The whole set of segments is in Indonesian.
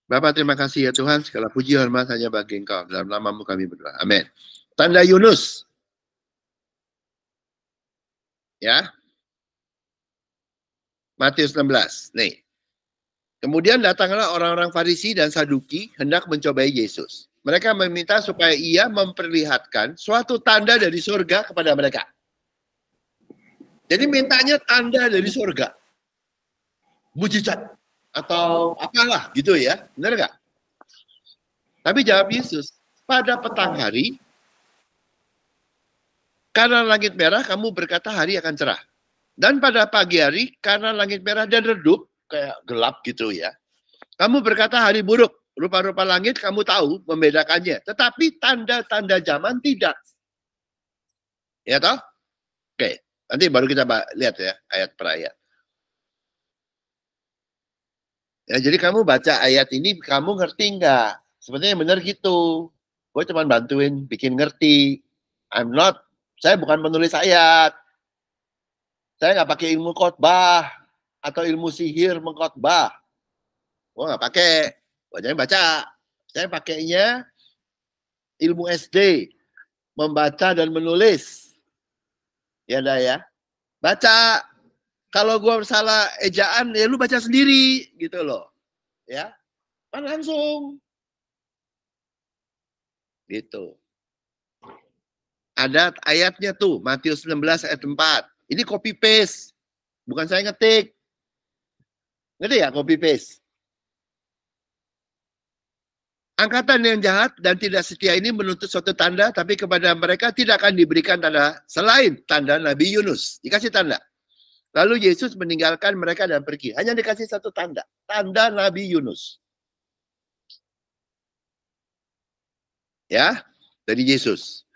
Bapa, terima kasih ya Tuhan, segala puji hormat hanya bagi Engkau. Dalam namamu kami berdoa. Amin. Tanda Yunus. Ya, Matius 16. Nih. Kemudian datanglah orang-orang Farisi dan Saduki hendak mencobai Yesus. Mereka meminta supaya ia memperlihatkan suatu tanda dari surga kepada mereka. Jadi mintanya tanda dari surga. Mujizat. Atau apalah gitu ya. Benar nggak? Tapi jawab Yesus, pada petang hari, karena langit merah, kamu berkata hari akan cerah. Dan pada pagi hari, karena langit merah dan redup, kayak gelap gitu ya, kamu berkata hari buruk. Rupa-rupa langit kamu tahu membedakannya. Tetapi tanda-tanda zaman tidak. Ya toh? Oke. Nanti baru kita lihat ya, ayat per ayat. Ya, jadi kamu baca ayat ini, kamu ngerti nggak? Sebenarnya benar gitu. Gue cuma bantuin bikin ngerti. Saya bukan penulis ayat. Saya nggak pakai ilmu khotbah atau ilmu sihir mengkhotbah. Gue nggak pakai. Wajahnya baca. Saya pakainya ilmu SD, membaca dan menulis. Ya dah ya. Baca. Kalau gue salah ejaan, ya lu baca sendiri gitu loh. Ya. Kan langsung. Gitu. Ada ayatnya tuh, Matius 16 ayat 4. Ini copy paste. Bukan saya ngetik. Ngerti ya copy paste? Angkatan yang jahat dan tidak setia ini menuntut suatu tanda, tapi kepada mereka tidak akan diberikan tanda selain tanda Nabi Yunus. Dikasih tanda. Lalu Yesus meninggalkan mereka dan pergi. Hanya dikasih satu tanda. Tanda Nabi Yunus. Ya, dari Yesus.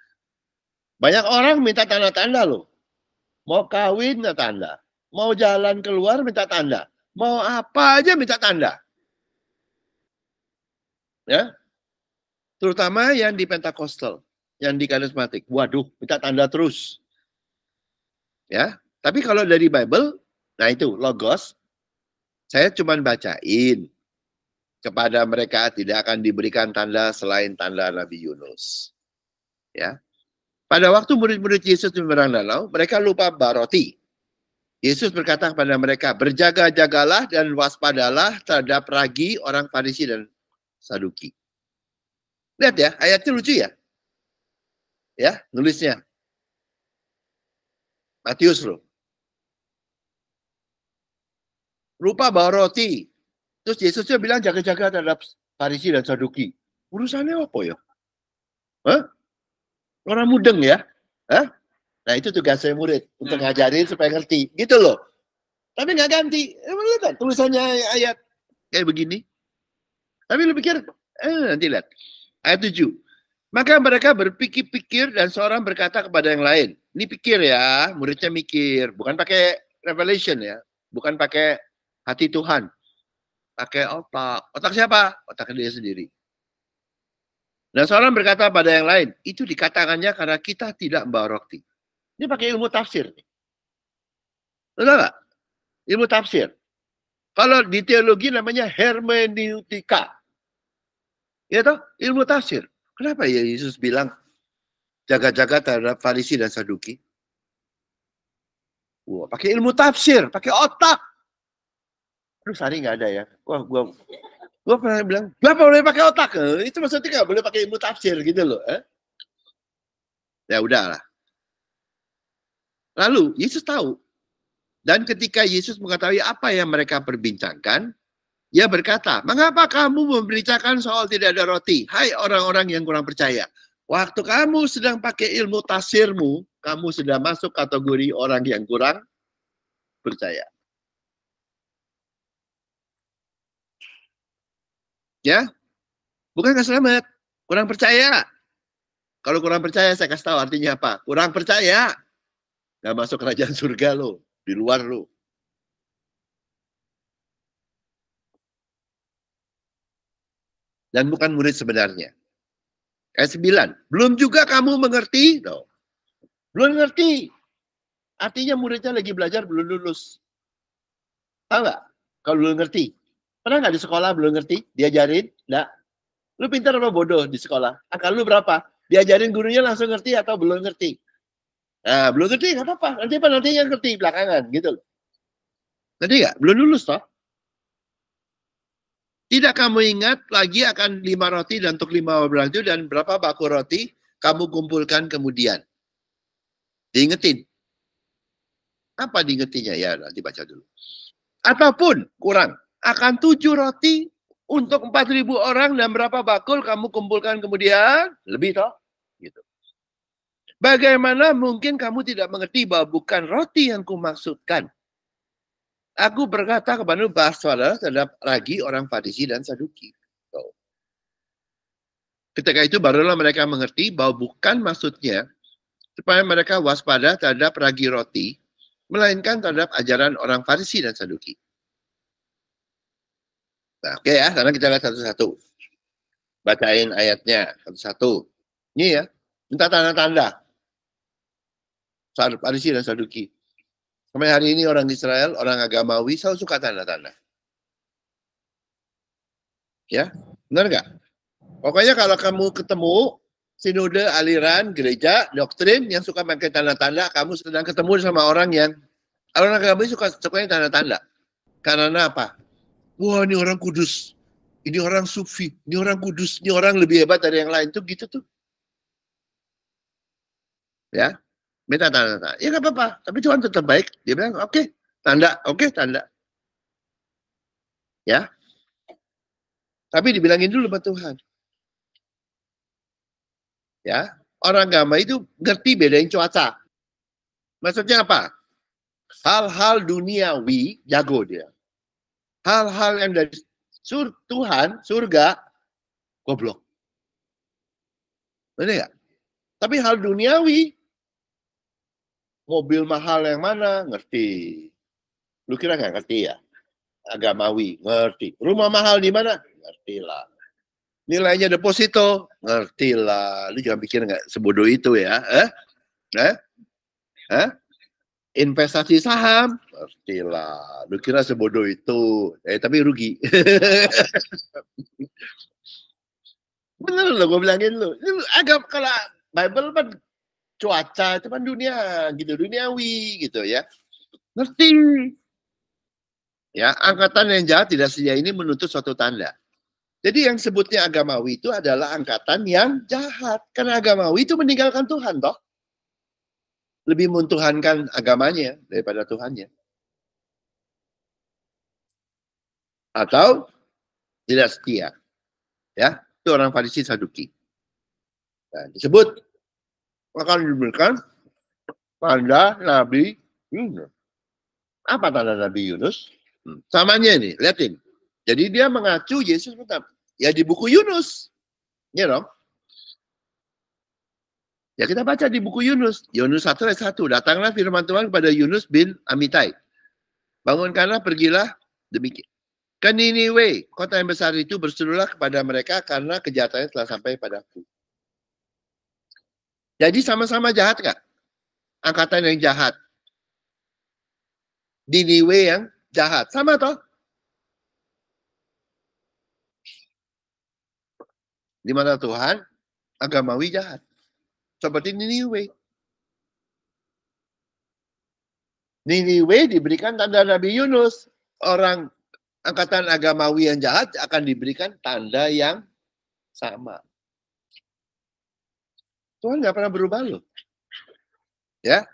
Banyak orang minta tanda-tanda loh. Mau kawin minta tanda. Mau jalan keluar minta tanda. Mau apa aja minta tanda. Ya, terutama yang di Pentakosta, yang di karismatik. Waduh, minta tanda terus. Ya, tapi kalau dari Bible, nah itu logos, saya cuma bacain kepada mereka tidak akan diberikan tanda selain tanda Nabi Yunus. Ya, pada waktu murid-murid Yesus menyeberang danau, mereka lupa bawa roti. Yesus berkata kepada mereka, berjaga-jagalah dan waspadalah terhadap ragi orang Farisi dan Saduki. Lihat ya, ayatnya lucu ya. Ya, nulisnya. Matius loh. Lupa bawa roti. Terus Yesusnya bilang jaga-jaga terhadap Farisi dan Saduki. Urusannya apa ya? Hah? Orang mudeng ya? Hah? Nah itu tugas saya murid. Untuk ngajarin supaya ngerti. Gitu loh. Tapi nggak ganti. Lihat tulisannya ayat kayak begini. Tapi lu pikir, nanti lihat. Ayat 7. Maka mereka berpikir-pikir dan seorang berkata kepada yang lain. Ini pikir ya, muridnya mikir. Bukan pakai revelation ya. Bukan pakai hati Tuhan. Pakai otak. Otak siapa? Otak dia sendiri. Dan seorang berkata pada yang lain, itu dikatakannya karena kita tidak membawa roti. Ini pakai ilmu tafsir. Tahu nggak? Ilmu tafsir. Kalau di teologi namanya hermeneutika. Ya toh, ilmu tafsir. Kenapa ya Yesus bilang jaga-jaga terhadap Farisi dan Saduki? Wah, pakai ilmu tafsir, pakai otak. Terus hari nggak ada ya. Wah, gua pernah bilang, gak boleh pakai otak. Itu maksudnya nggak boleh pakai ilmu tafsir gitu loh. Ya udahlah. Lalu Yesus tahu. Dan ketika Yesus mengetahui apa yang mereka perbincangkan, ia berkata, mengapa kamu memberitakan soal tidak ada roti? Hai orang-orang yang kurang percaya. Waktu kamu sedang pakai ilmu tafsirmu, kamu sudah masuk kategori orang yang kurang percaya. Ya, bukan gak selamat. Kurang percaya. Kalau kurang percaya, saya kasih tahu artinya apa. Kurang percaya. Gak masuk kerajaan surga lo. Di luar lo. Dan bukan murid sebenarnya. Ayat 9. Belum juga kamu mengerti. No. Belum ngerti. Artinya muridnya lagi belajar belum lulus. Tahu nggak? Kalau belum ngerti. Pernah nggak di sekolah belum ngerti? Diajarin? Nggak. Lu pintar apa bodoh di sekolah? Akal lu berapa? Diajarin gurunya langsung ngerti atau belum ngerti? Nah, belum ngerti, nggak apa-apa. Nanti yang ngerti belakangan, gitu loh. Ngerti nggak? Belum lulus, toh. Tidak kamu ingat lagi akan 5 roti dan untuk 5 orang itu dan berapa bakul roti kamu kumpulkan kemudian. Diingetin. Apa diingetinya? Ya, nanti baca dulu. Ataupun kurang. Akan 7 roti untuk 4.000 orang dan berapa bakul kamu kumpulkan kemudian. Lebih toh. Gitu. Bagaimana mungkin kamu tidak mengerti bahwa bukan roti yang kumaksudkan. Aku berkata kepada saudara terhadap ragi orang Farisi dan Saduki. Ketika itu barulah mereka mengerti bahwa bukan maksudnya supaya mereka waspada terhadap ragi roti, melainkan terhadap ajaran orang Farisi dan Saduki. Nah, oke ya, sekarang kita lihat satu-satu. Bacain ayatnya satu-satu. Ini ya, minta tanda-tanda. Farisi dan Saduki. Sampai hari ini orang Israel, orang agamawi, selalu suka tanda-tanda. Ya, benar nggak? Pokoknya kalau kamu ketemu sinode, aliran, gereja, doktrin yang suka pakai tanda-tanda, kamu sedang ketemu sama orang yang orang agamawi sukanya tanda-tanda. Karena apa? Wah, ini orang kudus, ini orang sufi, ini orang kudus, ini orang lebih hebat dari yang lain tuh gitu tuh. Ya, minta tanda-tanda. Ya nggak apa-apa, tapi Tuhan tetap baik. Dia bilang, oke, tanda, oke, tanda. Ya, tapi dibilangin dulu sama Tuhan. Ya, orang agama itu ngerti bedain cuaca. Maksudnya apa? Hal-hal duniawi jago dia. Hal-hal yang dari Tuhan, surga, goblok. Benar nggak? Tapi hal duniawi, mobil mahal yang mana, ngerti. Lu kira nggak ngerti ya? Agamawi, ngerti. Rumah mahal di mana? Ngerti lah. Nilainya deposito, ngerti lah. Lu jangan pikir nggak sebodoh itu ya. Investasi saham, ngerti lah. Lu kira sebodoh itu. Tapi rugi. Bener loh, gue bilangin lu. Agak kalau Bible kan cuaca itu kan dunia gitu, duniawi gitu ya. Ngerti. Ya, angkatan yang jahat tidak sedia ini menuntut suatu tanda. Jadi yang sebutnya agamawi itu adalah angkatan yang jahat. Karena agamawi itu meninggalkan Tuhan, toh. Lebih mentuhankan agamanya daripada Tuhannya. Atau tidak setia. Ya, itu orang Farisi Saduki. Nah, disebut akan diberikan tanda Nabi Yunus. Apa tanda Nabi Yunus? Samanya ini, lihatin. Jadi dia mengacu Yesus tetap. Ya di buku Yunus. Ya dong. Ya kita baca di buku Yunus. Yunus 1 ayat 1. Datanglah firman Tuhan kepada Yunus bin Amitai. Bangunkanlah, pergilah demikian. Ke Niniwe, kota yang besar itu berserulah kepada mereka karena kejahatannya telah sampai padaku. Jadi sama-sama jahat gak? Angkatan yang jahat. Niniwe yang jahat. Sama toh? Di mata Tuhan, agamawi jahat. Seperti Niniwe. Niniwe diberikan tanda Nabi Yunus. Orang angkatan agamawi yang jahat akan diberikan tanda yang sama. Tuhan nggak pernah berubah loh. Ya.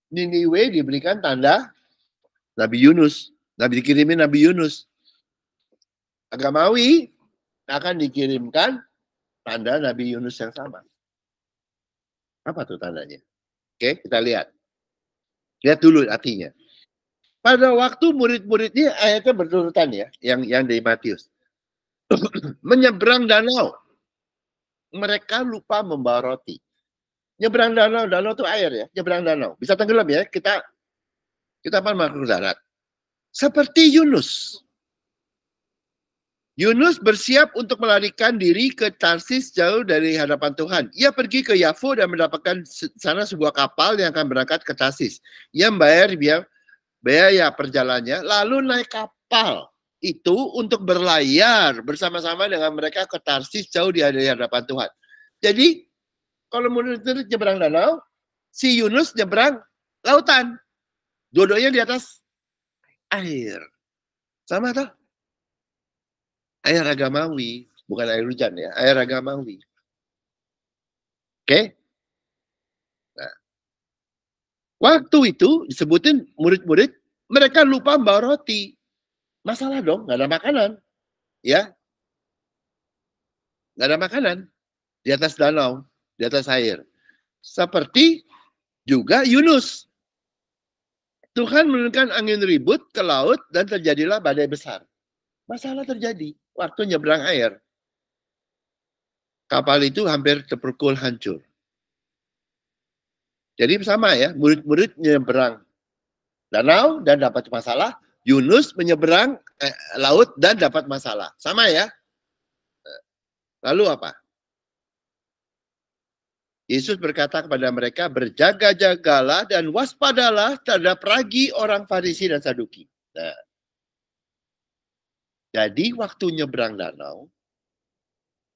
Niniwe diberikan tanda Nabi Yunus. Dikirimin Nabi Yunus. Agamawi akan dikirimkan tanda Nabi Yunus yang sama. Apa tuh tandanya? Oke, kita lihat. Lihat dulu artinya. Pada waktu murid-muridnya ayatnya berurutan ya, yang dari Matius. Menyeberang danau. Mereka lupa membawa roti. Nyeberang danau itu air ya, nyeberang danau. Bisa tenggelam ya, kita masuk darat. Seperti Yunus. Yunus bersiap untuk melarikan diri ke Tarsis jauh dari hadapan Tuhan. Ia pergi ke Yafo dan mendapatkan sana sebuah kapal yang akan berangkat ke Tarsis. Ia membayar biaya perjalanannya, lalu naik kapal itu untuk berlayar bersama-sama dengan mereka ke Tarsis jauh di hadapan Tuhan. Jadi kalau murid-murid nyebrang danau, si Yunus nyebrang lautan. Dua-duanya di atas air. Sama toh? Air agamawi, bukan air hujan ya, air agamawi. Oke? Nah, waktu itu disebutin murid-murid, mereka lupa bawa roti. Masalah dong, nggak ada makanan. Ya, nggak ada makanan di atas danau, di atas air. Seperti juga Yunus. Tuhan menurunkan angin ribut ke laut dan terjadilah badai besar. Masalah terjadi waktu nyebrang air. Kapal itu hampir terpukul hancur. Jadi sama ya, murid-murid nyebrang danau dan dapat masalah. Yunus menyeberang laut dan dapat masalah. Sama ya. Lalu apa? Yesus berkata kepada mereka, berjaga-jagalah dan waspadalah terhadap ragi orang Farisi dan Saduki. Nah, jadi waktu nyebrang danau,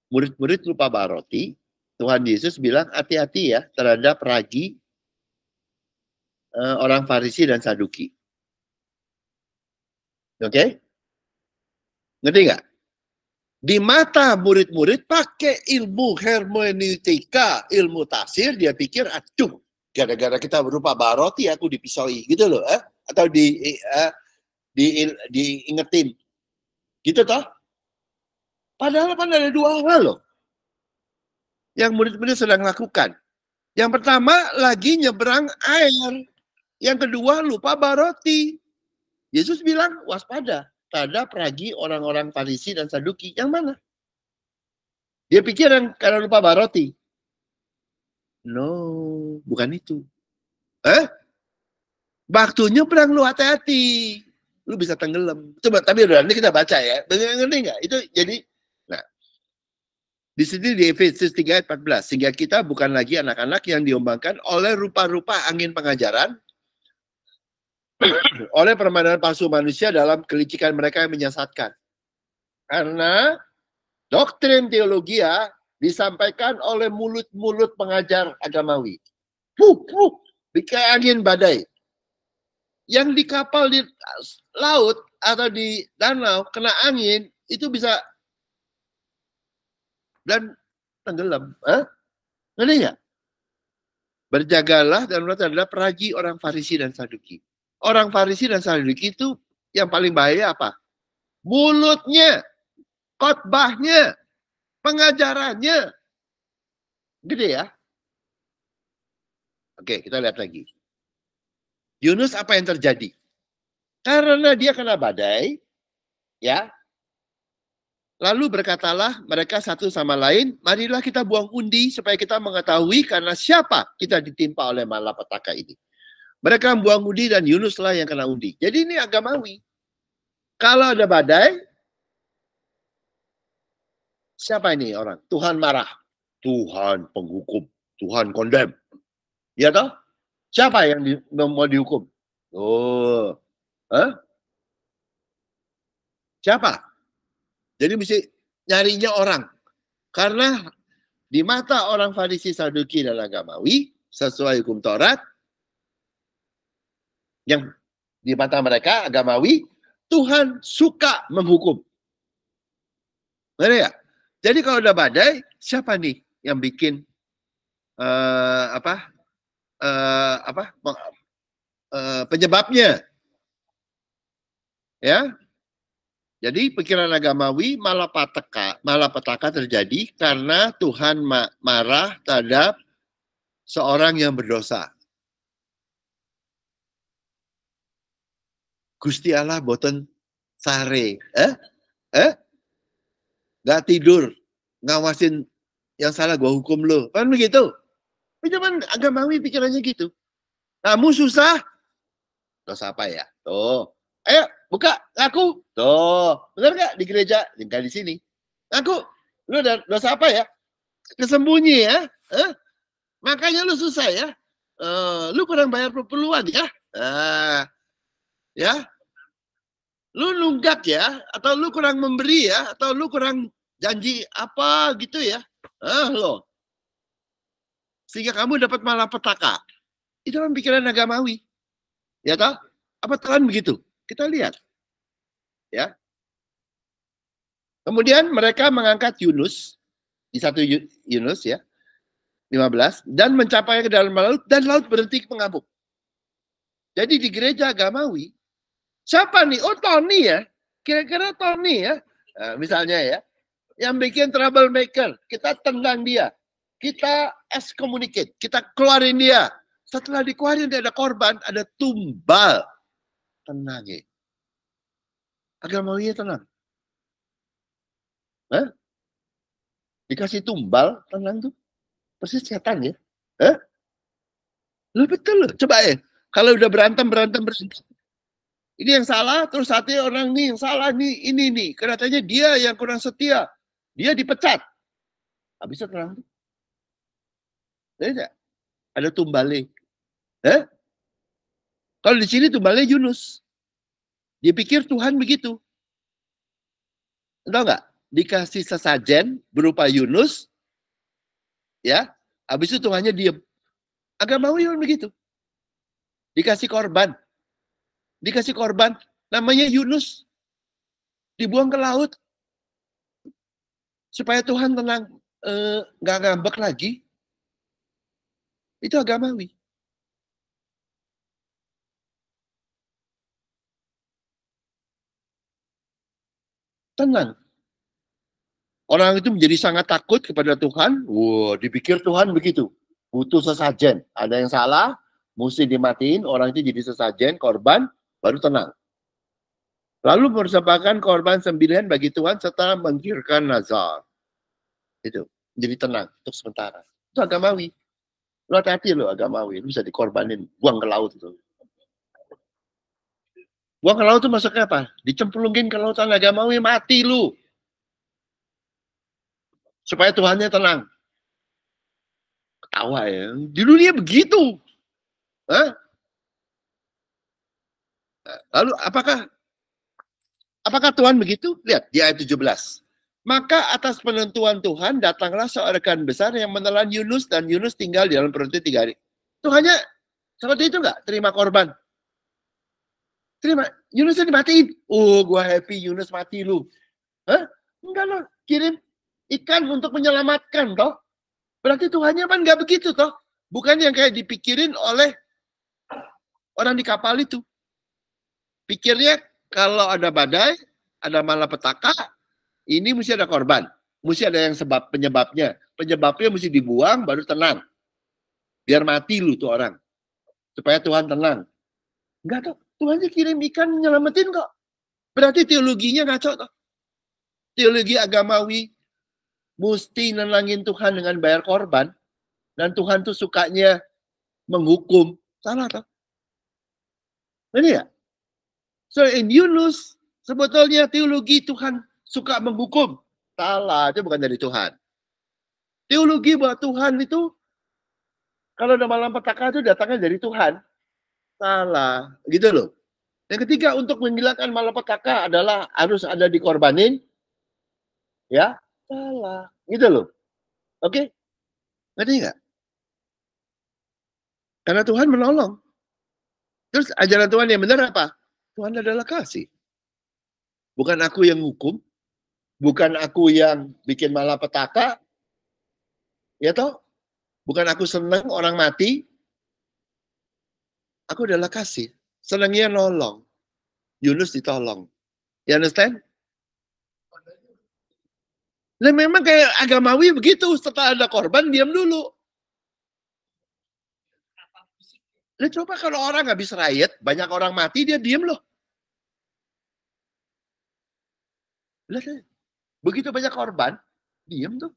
murid-murid lupa bawa roti. Tuhan Yesus bilang, hati-hati ya terhadap ragi orang Farisi dan Saduki. Oke? Ngerti nggak? Di mata murid-murid pakai ilmu hermeneutika, ilmu tafsir, dia pikir, aduh, gara-gara kita berupa bawa roti aku dipisaui, gitu loh, atau diingetin, gitu toh? Padahal kan ada dua hal loh, yang murid-murid sedang lakukan. Yang pertama lagi nyeberang air, yang kedua lupa bawa roti. Yesus bilang waspada terhadap ragi orang-orang Farisi dan Saduki. Yang mana? Dia pikir karena lupa bawa roti. No, bukan itu. Waktu nyebrang lu hati-hati. Lu bisa tenggelam. Coba, tapi nanti kita baca ya. Ngerti nggak? Itu jadi, nah, di sini di Efesus 3 ayat 14. Sehingga kita bukan lagi anak-anak yang diombangkan oleh rupa-rupa angin pengajaran, oleh permainan palsu manusia dalam kelicikan mereka yang menyesatkan. Karena doktrin teologia disampaikan oleh mulut-mulut pengajar agamawi. Kayak angin badai. Yang di kapal di laut atau di danau kena angin, itu bisa dan tenggelam. Ngerti nggak? Berjagalah dan terhadap ragi orang Farisi dan Saduki. Orang Farisi dan Saduki itu yang paling bahaya apa? Mulutnya, khotbahnya, pengajarannya. Gede ya? Oke, kita lihat lagi. Yunus apa yang terjadi? Karena dia kena badai, ya. Lalu berkatalah mereka satu sama lain, marilah kita buang undi supaya kita mengetahui karena siapa kita ditimpa oleh malapetaka ini. Mereka membuang undi dan Yunuslah yang kena undi. Jadi ini agamawi. Kalau ada badai, siapa ini orang? Tuhan marah. Tuhan penghukum. Tuhan kondem. Ya toh? Siapa yang mau dihukum? Oh. Siapa? Jadi mesti nyarinya orang. Karena di mata orang Farisi, Saduki, dan agamawi, sesuai hukum Taurat, yang di mata mereka agamawi, Tuhan suka menghukum. Benar ya? Jadi kalau ada badai, siapa nih yang bikin penyebabnya? Ya. Jadi pikiran agamawi malapetaka terjadi karena Tuhan marah terhadap seorang yang berdosa. Gusti Allah boten sare, nggak tidur, ngawasin yang salah gua hukum lo, kan begitu? Cuman agamawi pikirannya gitu. Kamu susah, dosa apa ya? Tuh, ayo buka, ngaku, tuh, benar nggak di gereja? Tinggal di sini, ngaku, lu dosa apa ya? Kesembunyi ya, makanya lu susah ya, lu kurang bayar perpuluhan ya, ya. Lu nunggak ya, atau lu kurang memberi ya, atau lu kurang janji apa gitu ya. Lo. Sehingga kamu dapat malapetaka. Itu kan pikiran agamawi. Ya toh? Apa Tuhan begitu? Kita lihat. Ya. Kemudian mereka mengangkat Yunus di 1 Yunus ya, 15 dan mencapai ke dalam laut dan laut berhenti mengamuk. Jadi di gereja agamawi, siapa nih? Oh Tony ya. Kira-kira Tony ya. Nah, misalnya ya, yang bikin troublemaker, kita tendang dia. Kita excommunicate, kita keluarin dia. Setelah dikeluarin dia ada korban, ada tumbal. Tenang ya. Agamawinya tenang. Hah? Dikasih tumbal, tenang tuh. Persis setan ya. Hah? Lu betul loh. Coba ya. Kalau udah berantem. Ini yang salah, terus satu orang nih yang salah nih, ini nih. Katanya dia yang kurang setia. Dia dipecat. Habis itu tenang. Ada tumbalnya. Eh? Kalau di sini tumbalnya Yunus. Dia pikir Tuhan begitu. Tahu nggak? Dikasih sesajen berupa Yunus, ya. Habis itu Tuhannya diem. Agamawi kan begitu. Dikasih korban, namanya Yunus, dibuang ke laut supaya Tuhan tenang, nggak ngambek lagi. Itu agamawi. Tenang. Orang itu menjadi sangat takut kepada Tuhan. Wah, dipikir Tuhan begitu. Butuh sesajen. Ada yang salah, mesti dimatiin. Orang itu jadi sesajen, korban, baru tenang. Lalu mempersembahkan korban sembilan bagi Tuhan setelah menggirkan nazar. Itu. Jadi tenang untuk sementara. Itu agamawi. Lo hati-hati lo agamawi. Lu bisa dikorbanin. Buang ke laut itu. Buang ke laut itu masuknya apa? Dicemplungin ke lautan agamawi, mati lu. Supaya Tuhannya tenang. Ketawa ya. Di dunia begitu. Hah? Lalu apakah Tuhan begitu? Lihat di ayat 17. Maka atas penentuan Tuhan datanglah seorang besar yang menelan Yunus dan Yunus tinggal di dalam perut 3 hari. Tuhannya seperti itu nggak? Terima korban. Terima. Yunusnya dimatiin. Oh, gua happy Yunus mati lu. Hah? Enggak loh. Kirim ikan untuk menyelamatkan toh. Berarti Tuhannya kan nggak begitu toh. Bukan yang kayak dipikirin oleh orang di kapal itu. Pikirnya kalau ada badai, ada malapetaka, ini mesti ada korban. Mesti ada yang penyebabnya. Penyebabnya mesti dibuang baru tenang. Biar mati lu tuh orang. Supaya Tuhan tenang. Enggak toh. Tuhan kirim ikan nyelamatin kok. Berarti teologinya ngaco toh. Teologi agamawi mesti nenangin Tuhan dengan bayar korban. Dan Tuhan tuh sukanya menghukum. Salah toh. Ini ya. So in Yunus sebetulnya teologi Tuhan suka menghukum. Salah, itu bukan dari Tuhan. Teologi bahwa Tuhan itu kalau ada malapetaka itu datangnya dari Tuhan. Salah, gitu loh. Yang ketiga, untuk menghilangkan malapetaka adalah harus ada dikorbanin. Ya, salah. Gitu loh. Oke? Ngerti nggak? Karena Tuhan menolong. Terus ajaran Tuhan yang benar apa? Tuhan adalah kasih. Bukan aku yang hukum. Bukan aku yang bikin malapetaka. Ya toh? Bukan aku senang orang mati. Aku adalah kasih. Senangnya nolong. Yunus ditolong. You understand? Nah memang kayak agamawi begitu. Setelah ada korban, diam dulu. Nah, coba kalau orang habis riot, banyak orang mati, dia diam loh. Begitu banyak korban, diam tuh.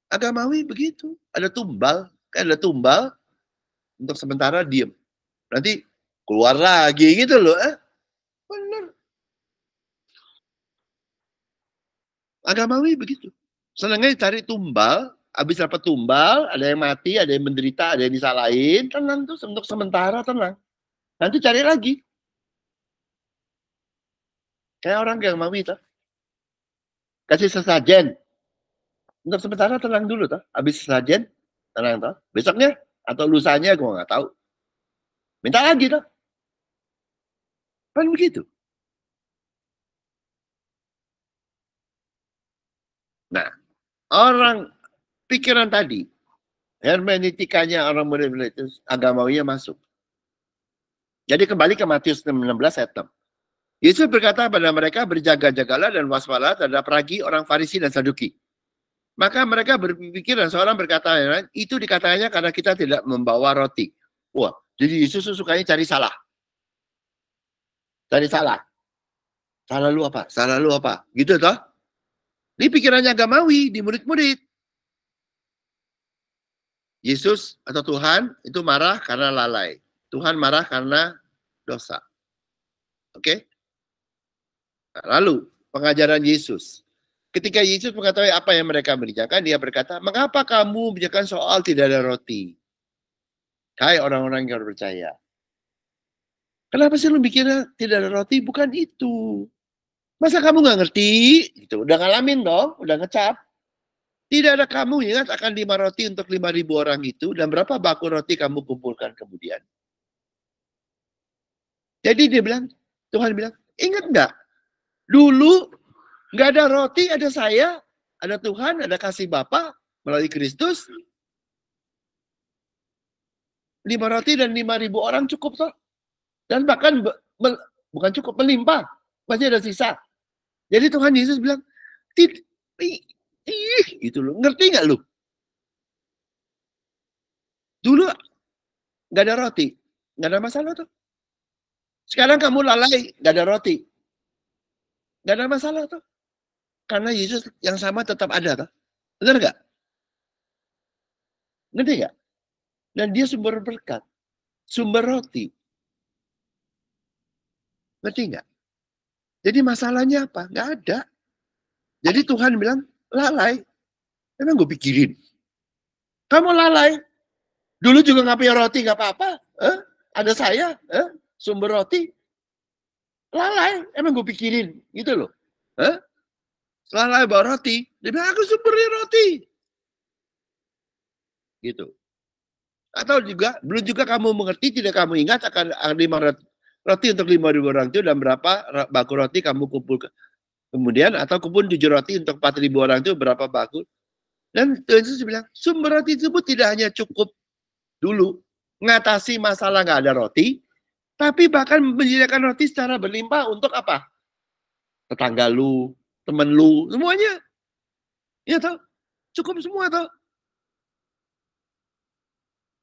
Agamawi begitu. Ada tumbal, untuk sementara diam. Nanti keluar lagi gitu loh. Benar. Agamawi begitu. Senangnya cari tumbal, habis dapat tumbal, ada yang mati, ada yang menderita, ada yang disalahin, tenang tuh untuk sementara tenang. Nanti cari lagi. Kayak orang yang mau itu. Kasih sesajen. Untuk sementara tenang dulu toh. Habis sesajen, tenang toh. Besoknya atau lusanya gue nggak tahu. Minta lagi toh. Kan begitu. Nah, orang pikiran tadi, hermeneutikanya orang modern itu agamawinya masuk. Jadi kembali ke Matius 16 ayat 6. Yesus berkata pada mereka, berjaga-jagalah dan waspadalah terhadap ragi orang Farisi dan Saduki. Maka mereka berpikir dan seorang berkata, itu dikatanya karena kita tidak membawa roti. Wah, jadi Yesus sukanya cari salah. Cari salah. Salah lu apa? Salah lu apa? Gitu toh? Ini pikirannya agamawi di murid-murid. Yesus atau Tuhan itu marah karena lalai. Tuhan marah karena dosa. Oke? Nah, lalu pengajaran Yesus. Ketika Yesus mengetahui apa yang mereka mengerjakan, dia berkata, mengapa kamu mengerjakan soal tidak ada roti? Hai orang-orang yang percaya. Kenapa sih lu mikirnya tidak ada roti? Bukan itu. Masa kamu nggak ngerti? Gitu. Udah ngalamin dong, udah ngecap. Tidak ada kamu ingat akan 5 roti untuk 5.000 orang itu, dan berapa baku roti kamu kumpulkan kemudian. Jadi dia bilang, Tuhan bilang, ingat nggak? Dulu nggak ada roti, ada saya, ada Tuhan, ada kasih Bapa melalui Kristus. 5 roti dan 5.000 orang cukup toh. Dan bahkan bukan cukup, melimpah. Masih ada sisa. Jadi Tuhan Yesus bilang, itu loh, ngerti nggak lu? Dulu nggak ada roti, nggak ada masalah tuh. Sekarang kamu lalai, nggak ada roti, nggak ada masalah tuh. Karena Yesus yang sama tetap ada tuh. Benar nggak? Ngerti nggak? Dan dia sumber berkat, sumber roti. Ngerti nggak? Jadi masalahnya apa? Nggak ada. Jadi Tuhan bilang, lalai. Emang gue pikirin. Kamu lalai. Dulu juga nggak punya roti, nggak apa-apa. Ada saya, sumber roti. Lalai. Emang gue pikirin. Gitu loh. Lalai bawa roti. Dia bilang, aku sumbernya roti. Gitu. Atau juga, belum juga kamu mengerti, tidak kamu ingat akan 5 roti untuk 5.000 orang itu, dan berapa baku roti kamu kumpulkan. Kemudian, atau kumpul 7 roti untuk 4.000 orang itu, berapa baku. Dan Tuhan Yesus bilang, sumber roti tersebut tidak hanya cukup dulu mengatasi masalah nggak ada roti, tapi bahkan menyediakan roti secara berlimpah untuk apa? Tetangga lu, temen lu, semuanya. Ya toh, cukup semua toh.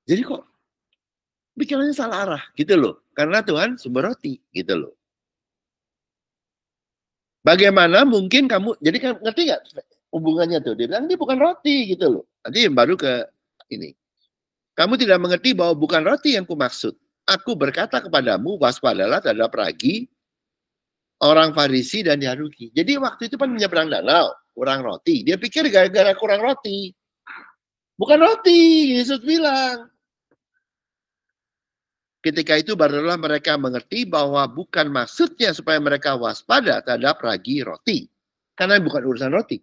Jadi kok pikirannya salah arah gitu loh. Karena Tuhan sumber roti gitu loh. Bagaimana mungkin kamu, jadi kan ngerti nggak hubungannya tuh? Dia bilang, ini bukan roti gitu loh. Nanti baru ke ini. Kamu tidak mengerti bahwa bukan roti yang kumaksud. Aku berkata kepadamu, waspadalah terhadap ragi orang Farisi dan Yahudi. Jadi waktu itu kan menyeberang danau, kurang roti. Dia pikir gara-gara kurang roti. Bukan roti, Yesus bilang. Ketika itu barulah mereka mengerti bahwa bukan maksudnya supaya mereka waspada terhadap ragi roti. Karena bukan urusan roti.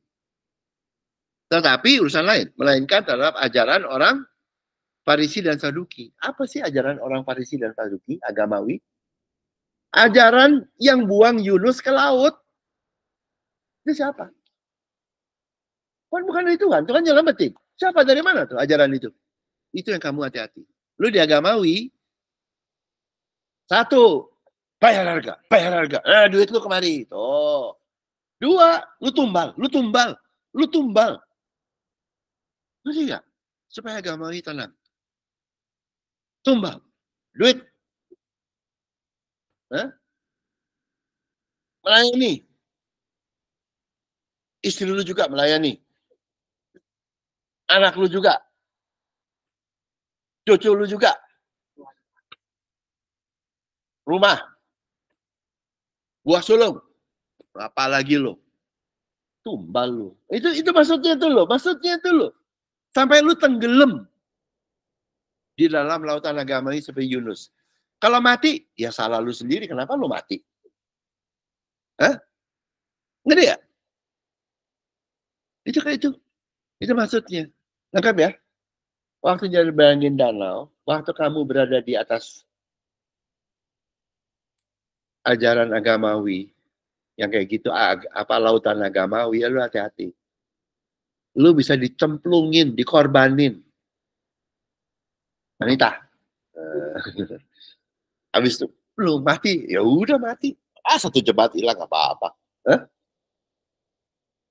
Tetapi urusan lain. Melainkan terhadap ajaran orang Farisi dan Saduki. Apa sih ajaran orang Farisi dan Saduki? Agamawi. Ajaran yang buang Yunus ke laut. Itu siapa? Kan bukan itu kan. Tuhan nyelamatin. Siapa dari mana tuh ajaran itu? Itu yang kamu hati-hati. Lu di agamawi, satu, bayar harga. Duit lu kemari. Tuh. 2, lu tumbal. Ngerti nggak? Supaya agamawi tenang. Tumbal. Duit. Melayani. Istri lu juga melayani. Anak lu juga. Cucu lu juga. Rumah. Buah sulung. Apalagi lu. Tumbal lu. Itu maksudnya itu loh. Sampai lu tenggelam di dalam lautan agama ini seperti Yunus. Kalau mati, ya salah lu sendiri. Kenapa lu mati? Ngerti ya? Itu kayak itu. Itu maksudnya. Lengkap ya? Waktu jadi bayangin danau, waktu kamu berada di atas ajaran agamawi, yang kayak gitu, apa lautan agamawi, ya lu hati-hati. Lu bisa dicemplungin, dikorbanin. Wanita. Habis itu, lu mati, ya udah mati. Satu jemaat hilang, apa-apa.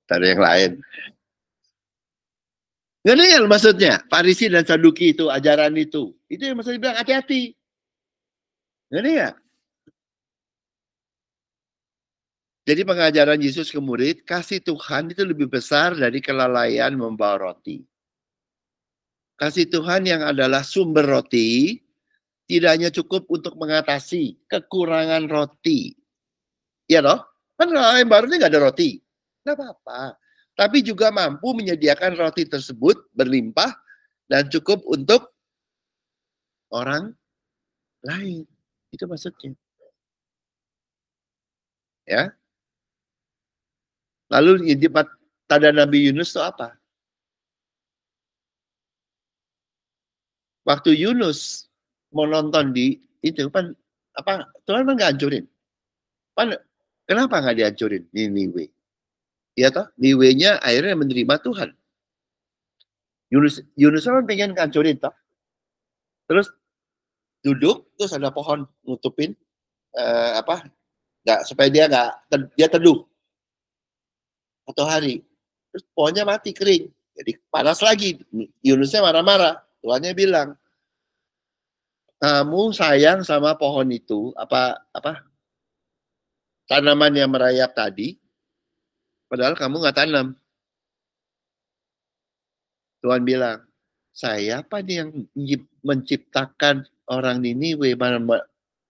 Tak ada yang lain. Ngerti kan maksudnya? Farisi dan Saduki itu, ajaran itu. Itu yang maksudnya bilang hati-hati. Ngerti nggak? Jadi pengajaran Yesus ke murid, kasih Tuhan itu lebih besar dari kelalaian membawa roti. Kasih Tuhan yang adalah sumber roti, tidak hanya cukup untuk mengatasi kekurangan roti. Iya loh? Kan yang baru ini nggak ada roti. Nggak apa-apa. Tapi juga mampu menyediakan roti tersebut berlimpah dan cukup untuk orang lain. Itu maksudnya. Ya. Lalu tanda Nabi Yunus itu apa? Waktu Yunus mau nonton di itu kan apa Tuhan kan nggak hancurin. Kenapa nggak dihancurin Niniwe? Ya toh, Niniwe-nya akhirnya menerima Tuhan. Yunus kan pengen ngancurin toh. Terus duduk, terus ada pohon nutupin apa? Nggak supaya dia teduh satu hari. Terus pohonnya mati kering. Jadi panas lagi. Yunusnya marah-marah. Tuhannya bilang, kamu sayang sama pohon itu apa tanaman yang merayap tadi, padahal kamu nggak tanam. Tuhan bilang, saya apa nih yang menciptakan orang Niniwe?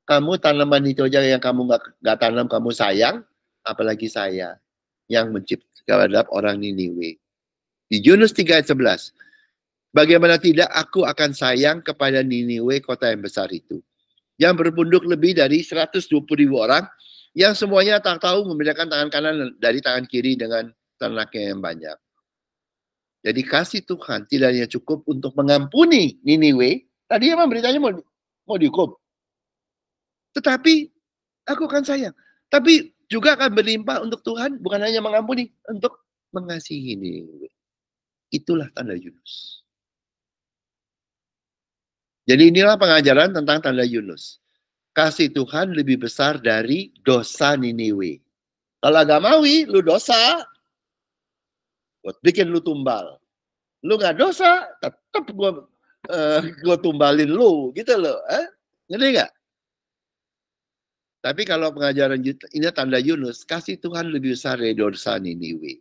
Kamu tanaman itu aja yang kamu nggak tanam, kamu sayang, apalagi saya yang menciptakan orang Niniwe. Di Yunus 3 ayat 11, bagaimana tidak aku akan sayang kepada Niniwe, kota yang besar itu, yang berpenduduk lebih dari 120.000 orang, yang semuanya tak tahu membedakan tangan kanan dari tangan kiri dengan ternaknya yang banyak. Jadi kasih Tuhan tidak hanya cukup untuk mengampuni Niniwe. Tadi emang beritanya mau dihukum. Tetapi aku akan sayang. Tapi juga akan berlimpah untuk Tuhan, bukan hanya mengampuni, untuk mengasihi Niniwe. Itulah tanda Yunus. Jadi inilah pengajaran tentang tanda Yunus. Kasih Tuhan lebih besar dari dosa Niniwe. Kalau agamawi, lu dosa, buat bikin lu tumbal. Lu nggak dosa, tetap gue tumbalin lu, gitu loh. Ngerti nggak? Tapi kalau pengajaran ini tanda Yunus, kasih Tuhan lebih besar dari dosa Niniwe.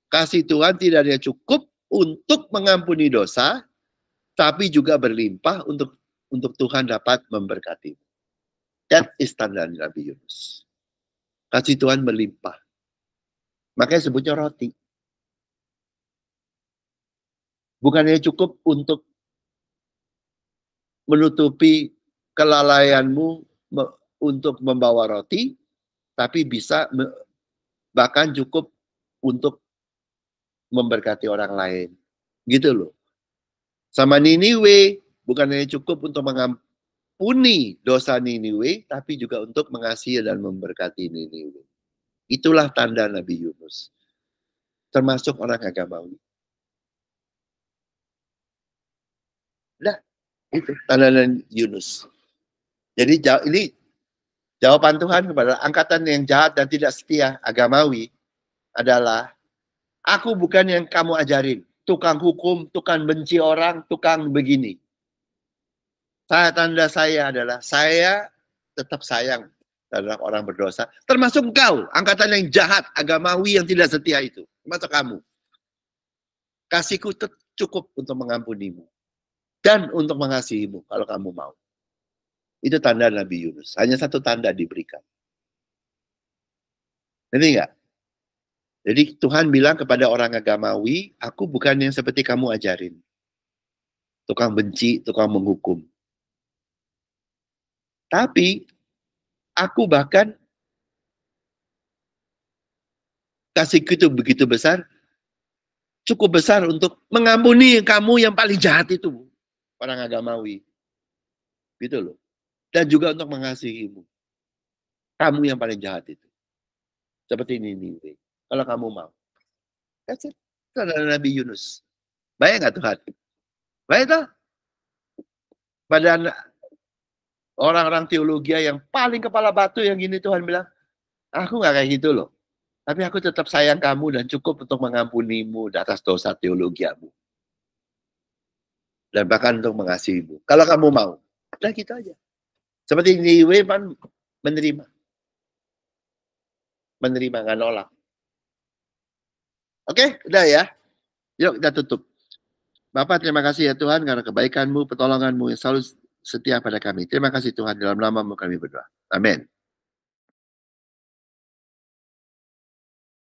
Kasih Tuhan tidak hanya cukup untuk mengampuni dosa, tapi juga berlimpah untuk Tuhan dapat memberkati. That is tanda Nabi Yunus. Kasih Tuhan berlimpah. Makanya sebutnya roti. Bukannya cukup untuk menutupi kelalaianmu untuk membawa roti, tapi bisa bahkan cukup untuk memberkati orang lain. Gitu loh. Sama Niniwe, bukan hanya cukup untuk mengampuni dosa Niniwe, tapi juga untuk mengasihi dan memberkati Niniwe. Itulah tanda Nabi Yunus. Termasuk orang agamawi. Nah, itu tanda Yunus. Jadi ini jawaban Tuhan kepada angkatan yang jahat dan tidak setia agamawi adalah, aku bukan yang kamu ajarin. Tukang hukum, tukang benci orang, tukang begini. Tanda saya adalah saya tetap sayang terhadap orang berdosa. Termasuk engkau, angkatan yang jahat, agamawi yang tidak setia itu. Termasuk kamu. Kasihku cukup untuk mengampunimu. Dan untuk mengasihimu kalau kamu mau. Itu tanda Nabi Yunus. Hanya satu tanda diberikan. Ini enggak? Jadi Tuhan bilang kepada orang agamawi, aku bukan yang seperti kamu ajarin. Tukang benci, tukang menghukum. Tapi aku bahkan Kasihku itu begitu besar, cukup besar untuk mengampuni kamu yang paling jahat itu, orang agamawi. Gitu loh. Dan juga untuk mengasihimu. Kamu yang paling jahat itu. Seperti ini. Kalau kamu mau. That's it. Itu adalah Nabi Yunus. Baik nggak Tuhan? Baik toh? Pada orang-orang teologi yang paling kepala batu yang gini Tuhan bilang, aku nggak kayak gitu loh. Tapi aku tetap sayang kamu dan cukup untuk mengampunimu di atas dosa teologiamu. Dan bahkan untuk mengasihimu. Kalau kamu mau. Udah gitu aja. Seperti Niwe kan menerima. Menerima, nggak nolak. Oke, udah ya. Yuk kita tutup. Bapak terima kasih ya Tuhan karena kebaikan-Mu, pertolongan-Mu yang selalu setia pada kami. Terima kasih Tuhan dalam nama-Mu kami berdoa. Amin.